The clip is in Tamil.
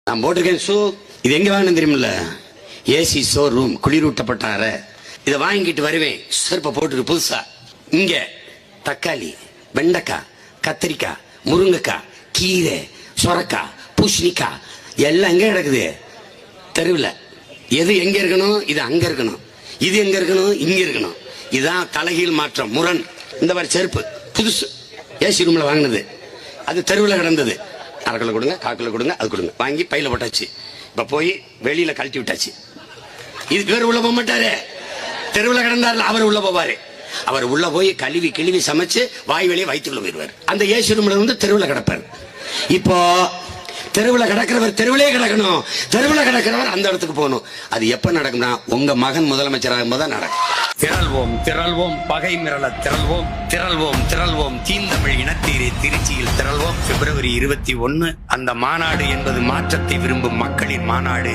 நான் போட்டிருக்கேன் ஷூ. இது எங்க வாங்கினு தெரியுமில்ல? ஏசி ஷோ ரூம், குளிரூட்டப்பட்ட அறை. இதை வாங்கிட்டு வருவேன் செருப்பை போட்டுருக்கு புதுசா. இங்க தக்காளி, வெண்டைக்காய், கத்திரிக்காய், முருங்கைக்காய், கீரை, சொரக்காய், பூசணிக்காய் எல்லாம் எங்க கிடக்குது? தெருவில். எது எங்க இருக்கணும்? இது அங்க இருக்கணும். இது எங்க இருக்கணும்? இங்க இருக்கணும். இதுதான் தலைகீழ் மாற்றம், முரண். இந்த மாதிரி செருப்பு புதுசு ஏசி ரூம்ல வாங்கினது, அது தெருவில் கிடந்தது. அரைக்கில் கொடுங்க, காக்கில் கொடுங்க, அது கொடுங்க, வாங்கி பையில போட்டாச்சு. இப்ப போய் வெளியில கழட்டி விட்டாச்சு. இது பேர் உள்ள போக மாட்டாரு, தெருவில் கிடந்தாரு, அவர் உள்ள போவாரு. அவர் உள்ள போய் கழுவி கிழுவி சமைச்சு வாய் வெளியே வயிற்றுக்குள்ள போயிடுவார். அந்த ஏசி ரூம்ல வந்து தெருவில் கிடப்பார். இப்போ தெருவில் கிடக்கிறவர் தெருவிலே கிடக்கணும், தெருவில் கிடக்கிறவர் அந்த இடத்துக்கு போகணும். அது எப்ப நடக்கும்னா உங்க மகன் முதலமைச்சராகும் போது நடக்கும். திரள்வோம் திரள்வோம், பகை மிரள திரள்வோம், திரள்வோம் திரள்வோம், தீந்தமிழ் இனத்தீரே திருச்சியில் திரள்வோம். February 21 அந்த மாநாடு என்பது மாற்றத்தை விரும்பும் மக்களின் மாநாடு.